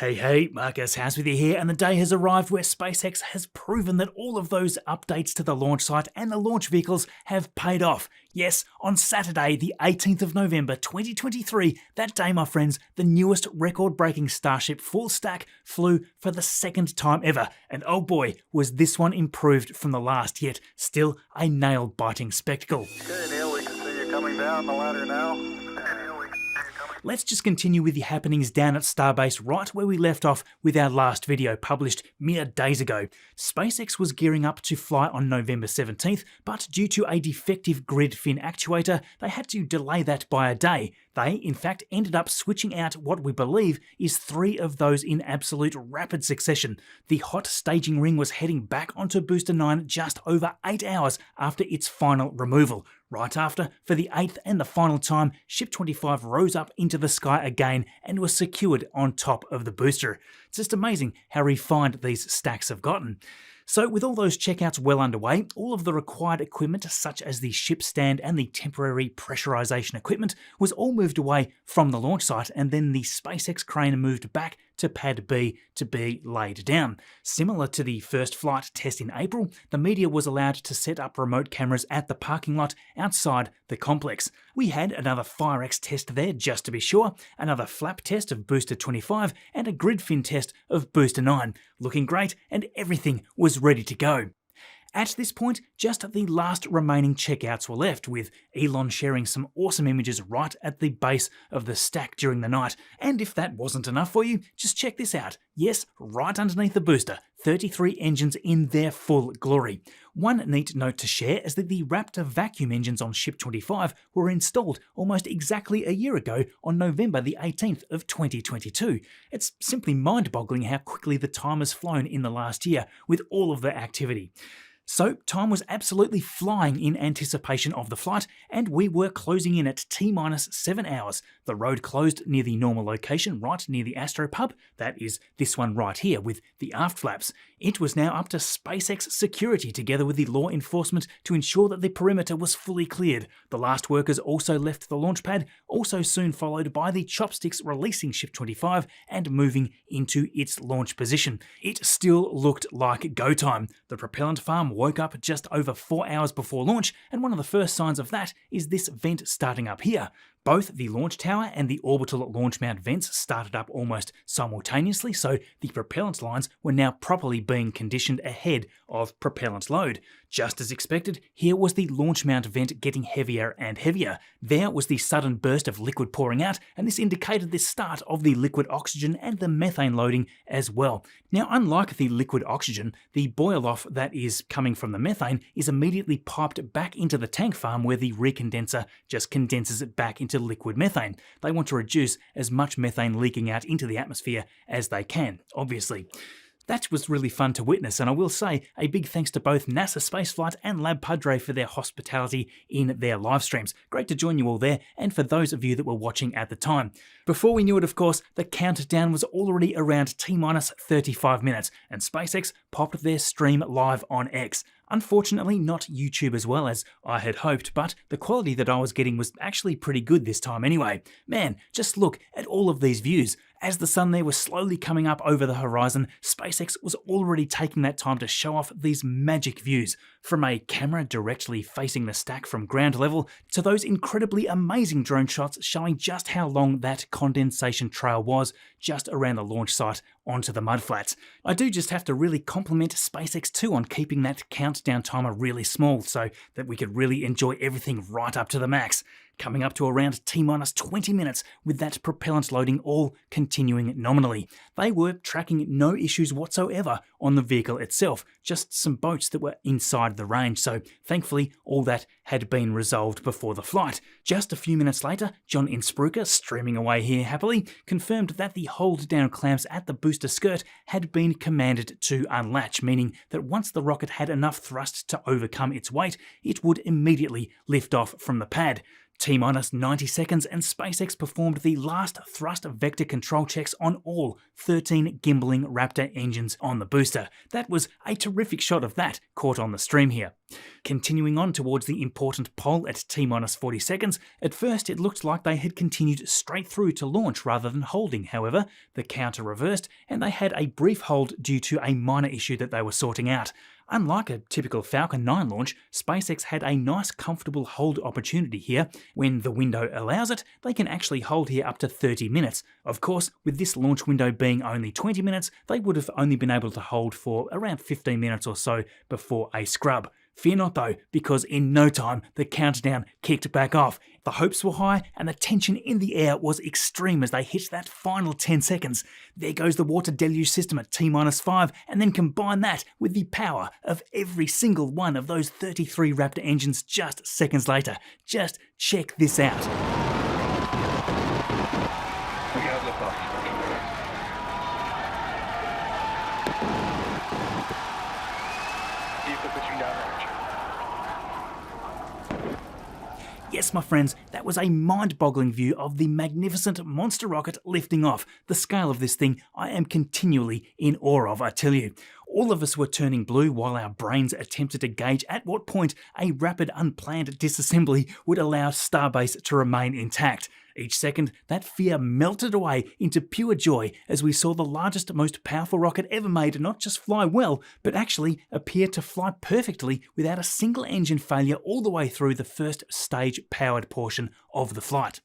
Hey, Marcus House with you here, and the day has arrived where SpaceX has proven that all of those updates to the launch site and the launch vehicles have paid off. Yes, on Saturday, the 18th of November 2023, that day, my friends, the newest record-breaking Starship full stack flew for the second time ever, and oh boy, was this one improved from the last, yet still a nail-biting spectacle. Okay, Neil, we can see you coming down the ladder now. Let's just continue with the happenings down at Starbase right where we left off with our last video published mere days ago. SpaceX was gearing up to fly on November 17th, but due to a defective grid fin actuator, they had to delay that by a day. They, in fact, ended up switching out what we believe is 3 of those in absolute rapid succession. The hot staging ring was heading back onto Booster 9 just over 8 hours after its final removal. Right after, for the 8th and the final time, Ship 25 rose up into the sky again and was secured on top of the booster. It's just amazing how refined these stacks have gotten. So with all those checkouts well underway, all of the required equipment such as the ship stand and the temporary pressurization equipment was all moved away from the launch site, and then the SpaceX crane moved back to Pad B to be laid down. Similar to the first flight test in April, the media was allowed to set up remote cameras at the parking lot outside the complex. We had another FireX test there just to be sure, another flap test of Booster 25 and a grid fin test of Booster 9. Looking great, and everything was ready to go. At this point, just the last remaining checkouts were left, with Elon sharing some awesome images right at the base of the stack during the night. And if that wasn't enough for you, just check this out. Yes, right underneath the booster, 33 engines in their full glory. One neat note to share is that the Raptor vacuum engines on Ship 25 were installed almost exactly a year ago on November the 18th of 2022. It's simply mind-boggling how quickly the time has flown in the last year with all of the activity. So time was absolutely flying in anticipation of the flight, and we were closing in at T-minus 7 hours. The road closed near the normal location, right near the astropub. That is this one right here with the aft flaps. It was now up to SpaceX security together with the law enforcement to ensure that the perimeter was fully cleared. The last workers also left the launch pad, also soon followed by the chopsticks releasing Ship 25 and moving into its launch position. It still looked like go time. The propellant farm woke up just over 4 hours before launch, and one of the first signs of that is this vent starting up here. Both the launch tower and the orbital launch mount vents started up almost simultaneously, so the propellant lines were now properly being conditioned ahead of propellant load. Just as expected, here was the launch mount vent getting heavier and heavier. There was the sudden burst of liquid pouring out, and this indicated the start of the liquid oxygen and the methane loading as well. Now, unlike the liquid oxygen, the boil-off that is coming from the methane is immediately piped back into the tank farm where the recondenser just condenses it back into liquid methane. They want to reduce as much methane leaking out into the atmosphere as they can, obviously. That was really fun to witness, and I will say a big thanks to both NASA Spaceflight and Lab Padre for their hospitality in their live streams. Great to join you all there, and for those of you that were watching at the time. Before we knew it, of course, the countdown was already around T-minus 35 minutes, and SpaceX popped their stream live on X. Unfortunately, not YouTube as well as I had hoped, but the quality that I was getting was actually pretty good this time anyway. Man, just look at all of these views. As the sun there was slowly coming up over the horizon, SpaceX was already taking that time to show off these magic views. From a camera directly facing the stack from ground level to those incredibly amazing drone shots showing just how long that condensation trail was just around the launch site onto the mudflats. I do just have to really compliment SpaceX too on keeping that countdown timer really small so that we could really enjoy everything right up to the max. Coming up to around T-minus 20 minutes with that propellant loading all continuing nominally. They were tracking no issues whatsoever on the vehicle itself, just some boats that were inside the range, so thankfully all that had been resolved before the flight. Just a few minutes later, John Insprucker, streaming away here happily, confirmed that the hold down clamps at the booster skirt had been commanded to unlatch, meaning that once the rocket had enough thrust to overcome its weight, it would immediately lift off from the pad. T-minus 90 seconds and SpaceX performed the last thrust vector control checks on all 13 gimbaling Raptor engines on the booster. That was a terrific shot of that caught on the stream here. Continuing on towards the important pole at T-minus 40 seconds, at first it looked like they had continued straight through to launch rather than holding. However, the counter reversed and they had a brief hold due to a minor issue that they were sorting out. Unlike a typical Falcon 9 launch, SpaceX had a nice comfortable hold opportunity here. When the window allows it, they can actually hold here up to 30 minutes. Of course, with this launch window being only 20 minutes, they would have only been able to hold for around 15 minutes or so before a scrub. Fear not though, because in no time the countdown kicked back off. The hopes were high and the tension in the air was extreme as they hit that final 10 seconds. There goes the water deluge system at T-minus 5, and then combine that with the power of every single one of those 33 Raptor engines just seconds later. Just check this out. We got liftoff. Vehicle pitching downrange. Yes, my friends, that was a mind-boggling view of the magnificent monster rocket lifting off. The scale of this thing I am continually in awe of, I tell you. All of us were turning blue while our brains attempted to gauge at what point a rapid unplanned disassembly would allow Starbase to remain intact. Each second, that fear melted away into pure joy as we saw the largest, most powerful rocket ever made not just fly well, but actually appear to fly perfectly without a single engine failure all the way through the first stage powered portion of the flight.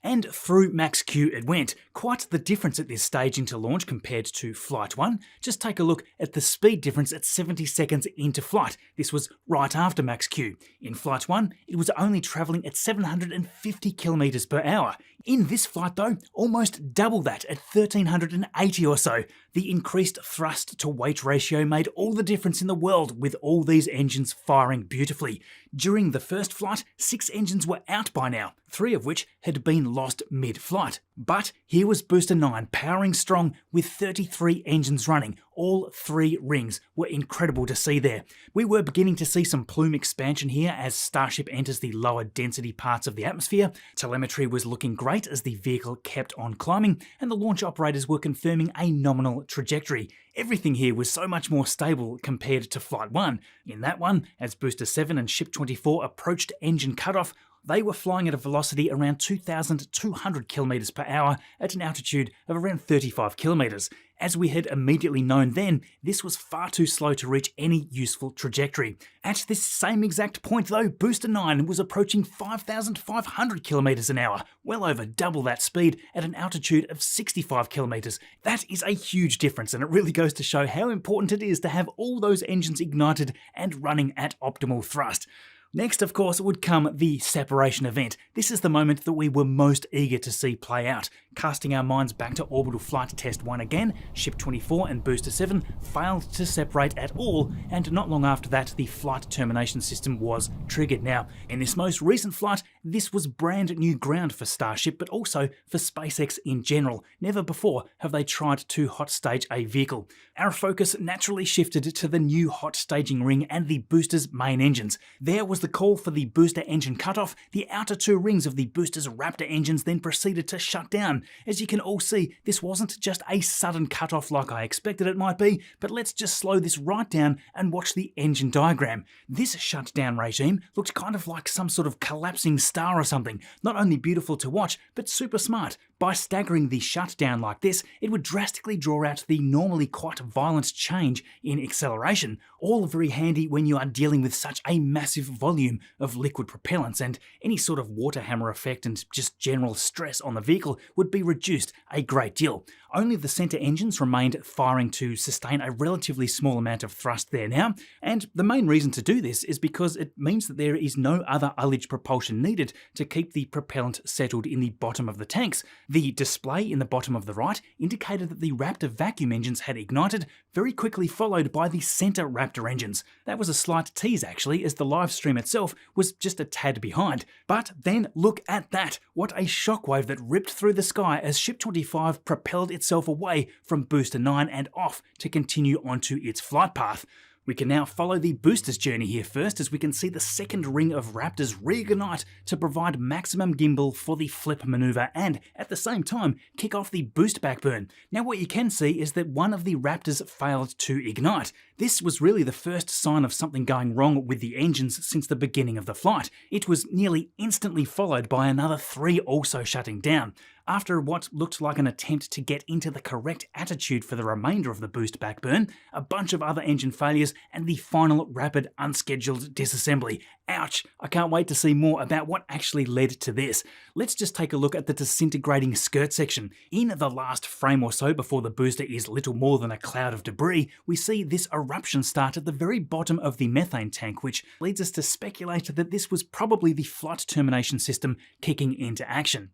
And through Max Q it went. Quite the difference at this stage into launch compared to Flight 1. Just take a look at the speed difference at 70 seconds into flight. This was right after Max Q. In Flight 1, it was only travelling at 750 km per hour. In this flight though, almost double that at 1380 or so. The increased thrust to weight ratio made all the difference in the world with all these engines firing beautifully. During the first flight, 6 engines were out by now, 3 of which had been lost mid-flight. But here was Booster 9 powering strong with 33 engines running. All 3 rings were incredible to see there. We were beginning to see some plume expansion here as Starship enters the lower density parts of the atmosphere. Telemetry was looking great as the vehicle kept on climbing, and the launch operators were confirming a nominal trajectory. Everything here was so much more stable compared to Flight 1. In that one, as Booster 7 and Ship 24 approached engine cutoff, they were flying at a velocity around 2,200 km per hour at an altitude of around 35 km. As we had immediately known then, this was far too slow to reach any useful trajectory. At this same exact point though, Booster 9 was approaching 5,500 km an hour, well over double that speed at an altitude of 65 km. That is a huge difference, and it really goes to show how important it is to have all those engines ignited and running at optimal thrust. Next, of course, would come the separation event. This is the moment that we were most eager to see play out. Casting our minds back to Orbital Flight Test 1 again, Ship 24 and Booster 7 failed to separate at all, and not long after that, the flight termination system was triggered. Now, in this most recent flight, this was brand new ground for Starship, but also for SpaceX in general. Never before have they tried to hot stage a vehicle. Our focus naturally shifted to the new hot staging ring and the booster's main engines. There was the call for the booster engine cutoff. The outer 2 rings of the booster's Raptor engines then proceeded to shut down. As you can all see, this wasn't just a sudden cutoff like I expected it might be, but let's just slow this right down and watch the engine diagram. This shutdown regime looked kind of like some sort of collapsing star or something. Not only beautiful to watch, but super smart. By staggering the shutdown like this, it would drastically draw out the normally quite violent change in acceleration. All very handy when you are dealing with such a massive volume of liquid propellants, and any sort of water hammer effect and just general stress on the vehicle would be reduced a great deal. Only the center engines remained firing to sustain a relatively small amount of thrust there now, and the main reason to do this is because it means that there is no other ullage propulsion needed to keep the propellant settled in the bottom of the tanks. The display in the bottom of the right indicated that the Raptor vacuum engines had ignited, very quickly followed by the center Raptor engines. That was a slight tease actually, as the live stream itself was just a tad behind. But then look at that! What a shockwave that ripped through the sky as Ship 25 propelled itself away from Booster 9 and off to continue onto its flight path. We can now follow the booster's journey here first, as we can see the second ring of Raptors reignite to provide maximum gimbal for the flip maneuver and, at the same time, kick off the boost backburn. Now what you can see is that one of the Raptors failed to ignite. This was really the first sign of something going wrong with the engines since the beginning of the flight. It was nearly instantly followed by another 3 also shutting down. After what looked like an attempt to get into the correct attitude for the remainder of the boost backburn, a bunch of other engine failures, and the final rapid unscheduled disassembly. Ouch! I can't wait to see more about what actually led to this. Let's just take a look at the disintegrating skirt section. In the last frame or so before the booster is little more than a cloud of debris, we see this eruption start at the very bottom of the methane tank, which leads us to speculate that this was probably the flight termination system kicking into action.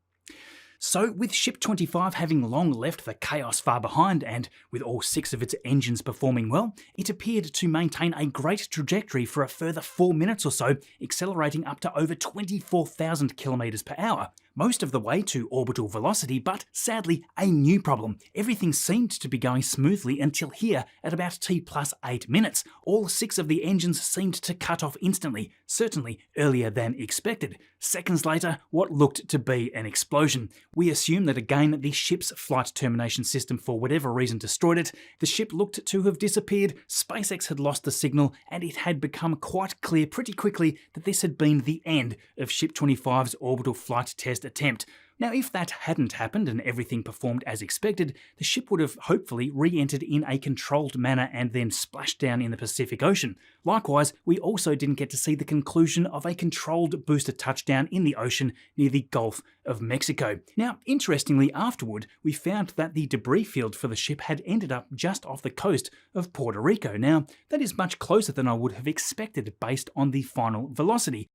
So, with Ship 25 having long left the chaos far behind, and with all 6 of its engines performing well, it appeared to maintain a great trajectory for a further 4 minutes or so, accelerating up to over 24,000 km per hour. Most of the way to orbital velocity, but sadly a new problem. Everything seemed to be going smoothly until here at about T plus 8 minutes. All 6 of the engines seemed to cut off instantly, certainly earlier than expected. Seconds later, what looked to be an explosion. We assume that again the ship's flight termination system for whatever reason destroyed it. The ship looked to have disappeared, SpaceX had lost the signal, and it had become quite clear pretty quickly that this had been the end of Ship 25's orbital flight test attempt. Now, if that hadn't happened and everything performed as expected, the ship would have hopefully re-entered in a controlled manner and then splashed down in the Pacific Ocean. Likewise, we also didn't get to see the conclusion of a controlled booster touchdown in the ocean near the Gulf of Mexico. Now, interestingly, afterward, we found that the debris field for the ship had ended up just off the coast of Puerto Rico. Now, that is much closer than I would have expected based on the final velocity.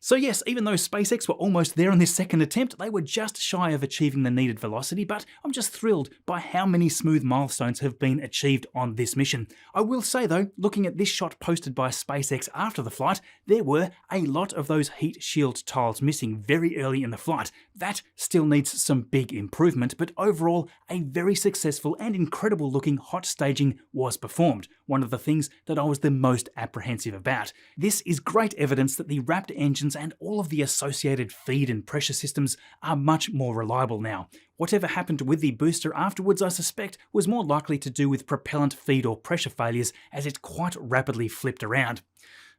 So yes, even though SpaceX were almost there on this second attempt, they were just shy of achieving the needed velocity, but I'm just thrilled by how many smooth milestones have been achieved on this mission. I will say though, looking at this shot posted by SpaceX after the flight, there were a lot of those heat shield tiles missing very early in the flight. That still needs some big improvement, but overall, a very successful and incredible looking hot staging was performed, one of the things that I was the most apprehensive about. This is great evidence that the Raptor engines and all of the associated feed and pressure systems are much more reliable now. Whatever happened with the booster afterwards, I suspect, was more likely to do with propellant feed or pressure failures, as it quite rapidly flipped around.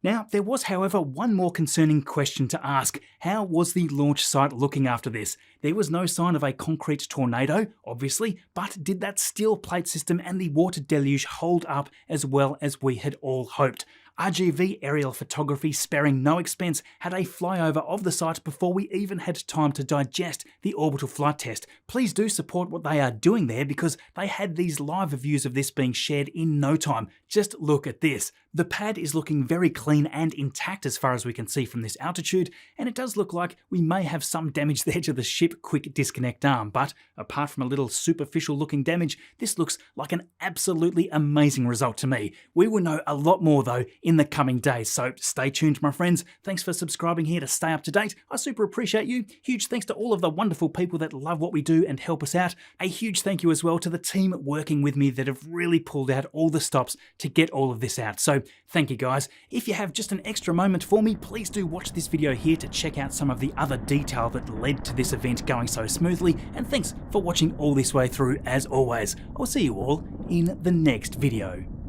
Now, there was, however, one more concerning question to ask. How was the launch site looking after this? There was no sign of a concrete tornado, obviously, but did that steel plate system and the water deluge hold up as well as we had all hoped? RGV aerial photography, sparing no expense, had a flyover of the site before we even had time to digest the orbital flight test. Please do support what they are doing there, because they had these live views of this being shared in no time. Just look at this. The pad is looking very clean and intact as far as we can see from this altitude, and it does look like we may have some damage there to the ship quick disconnect arm, but apart from a little superficial looking damage, this looks like an absolutely amazing result to me. We will know a lot more though in the coming days, so stay tuned my friends. Thanks for subscribing here to stay up to date. I super appreciate you. Huge thanks to all of the wonderful people that love what we do and help us out. A huge thank you as well to the team working with me that have really pulled out all the stops to get all of this out. So thank you guys. If you have just an extra moment for me, please do watch this video here to check out some of the other detail that led to this event going so smoothly, and thanks for watching all this way through as always. I'll see you all in the next video.